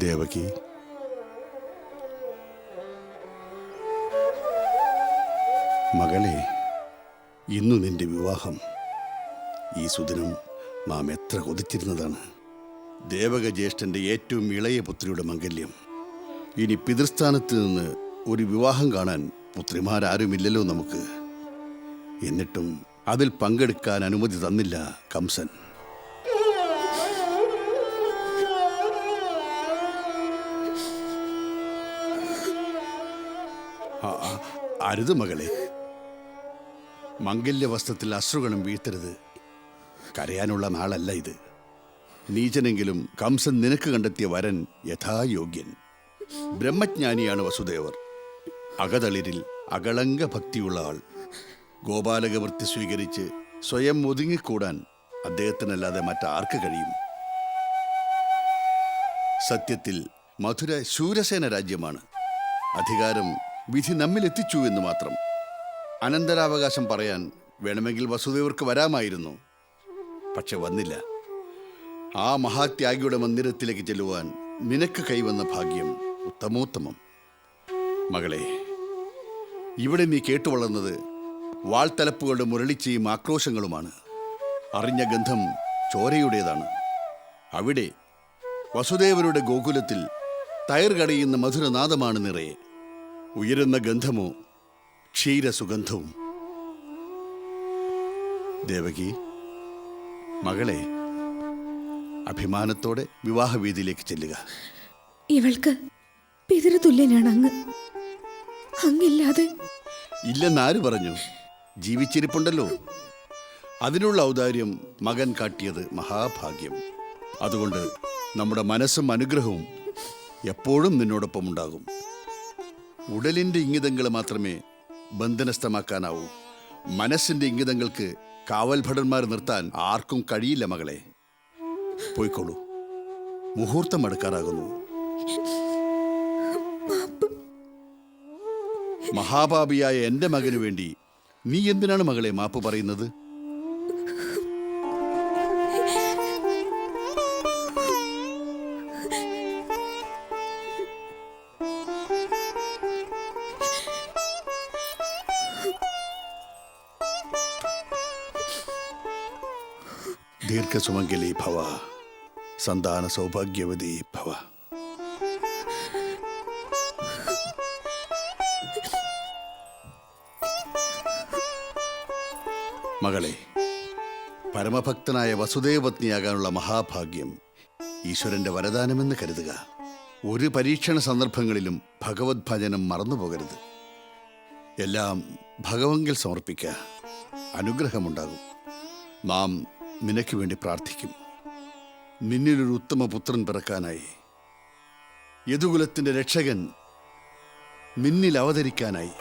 ദേവകി, മകളെ, ഇന്നു നിന്റെ വിവാഹം. ഈ സുദിനം നാം എത്ര കൊതിച്ചിരുന്നതാണ്. ദേവക ജ്യേഷ്ഠന്റെ ഏറ്റവും ഇളയ പുത്രിയുടെ മംഗല്യം. ഇനി പിതൃസ്ഥാനത്ത് നിന്ന് ഒരു വിവാഹം കാണാൻ പുത്രിമാരാരുമില്ലല്ലോ നമുക്ക്. എന്നിട്ടും അതിൽ പങ്കെടുക്കാൻ അനുമതി തന്നില്ല കംസൻ. അരുത് മകളെ, മംഗല്യവസ്ത്രത്തിൽ അശ്രുഗണം വീഴ്ത്തരുത്. കരയാനുള്ള നാളല്ല ഇത്. നീചനെങ്കിലും കംസൻ നിനക്ക് കണ്ടെത്തിയ വരൻ യഥായോഗ്യൻ. ബ്രഹ്മജ്ഞാനിയാണ് വസുദേവർ. അകതളിരിൽ അകളങ്ക ഭക്തിയുള്ള ആൾ. ഗോപാലകവൃത്തി സ്വീകരിച്ച് സ്വയം ഒതുങ്ങിക്കൂടാൻ അദ്ദേഹത്തിനല്ലാതെ മറ്റാർക്ക് കഴിയും? സത്യത്തിൽ മധുര ശൂരസേന രാജ്യമാണ്. അധികാരം വിധി നമ്മിലെത്തിച്ചു എന്ന് മാത്രം. അനന്തരാവകാശം പറയാൻ വേണമെങ്കിൽ വസുദേവർക്ക് വരാമായിരുന്നു. പക്ഷെ വന്നില്ല. ആ മഹാത്യാഗിയുടെ മന്ദിരത്തിലേക്ക് ചെല്ലുവാൻ നിനക്ക് കൈവന്ന ഭാഗ്യം ഉത്തമോത്തമം. മകളെ, ഇവിടെ നീ കേട്ടുവളർന്നത് വാൾത്തലപ്പുകളുടെ മുരളിച്ചയും ആക്രോശങ്ങളുമാണ്. അറിഞ്ഞ ഗന്ധം ചോരയുടേതാണ്. അവിടെ വസുദേവരുടെ ഗോകുലത്തിൽ തയർ കടയുന്ന മധുരനാദമാണ് നിറയെ. ഉയരുന്ന ഗന്ധമോ ക്ഷീരസുഗന്ധവും. ദേവകി, മകളെ, അഭിമാനത്തോടെ വിവാഹവേദിയിലേക്ക് ചെല്ലുക. ഇവൾക്ക് പിതൃതുല്യനാണ് അങ്ങ്. അങ്ങില്ലാതെ ഇല്ലെന്നാര് പറഞ്ഞു? ജീവിച്ചിരിപ്പുണ്ടല്ലോ. അതിനുള്ള ഔദാര്യം മകൻ കാട്ടിയത് മഹാഭാഗ്യം. അതുകൊണ്ട് നമ്മുടെ മനസ്സും അനുഗ്രഹവും എപ്പോഴും നിന്നോടൊപ്പം ഉണ്ടാകും. ഉടലിൻ്റെ ഇംഗിതങ്ങൾ മാത്രമേ ബന്ധനസ്ഥമാക്കാനാവൂ. മനസ്സിൻ്റെ ഇംഗിതങ്ങൾക്ക് കാവൽഭടന്മാർ നിർത്താൻ ആർക്കും കഴിയില്ല. മകളെ, പോയിക്കോളൂ. മുഹൂർത്തം അടുക്കാറാകുന്നു. മഹാപാപിയായ എൻ്റെ മകനു വേണ്ടി നീ എന്തിനാണ് മകളെ മാപ്പ് പറയുന്നത്? ദീർഘസുമംഗലി ഭവ, സന്താന സൗഭാഗ്യവതി ഭവ. മകളെ, പരമഭക്തനായ വസുദേവപത്നിയാകാനുള്ള മഹാഭാഗ്യം ഈശ്വരന്റെ വരദാനമെന്ന് കരുതുക. ഒരു പരീക്ഷണ സന്ദർഭങ്ങളിലും ഭഗവത് ഭജനം മറന്നുപോകരുത്. എല്ലാം ഭഗവങ്കിൽ സമർപ്പിക്കുക. അനുഗ്രഹമുണ്ടാകും. നാം നിനക്ക് വേണ്ടി പ്രാർത്ഥിക്കും. നിന്നിലൊരു ഉത്തമ പുത്രൻ പിറക്കാനായി, യദുകുലത്തിന്റെ രക്ഷകൻ നിന്നിൽ അവതരിക്കാനായി.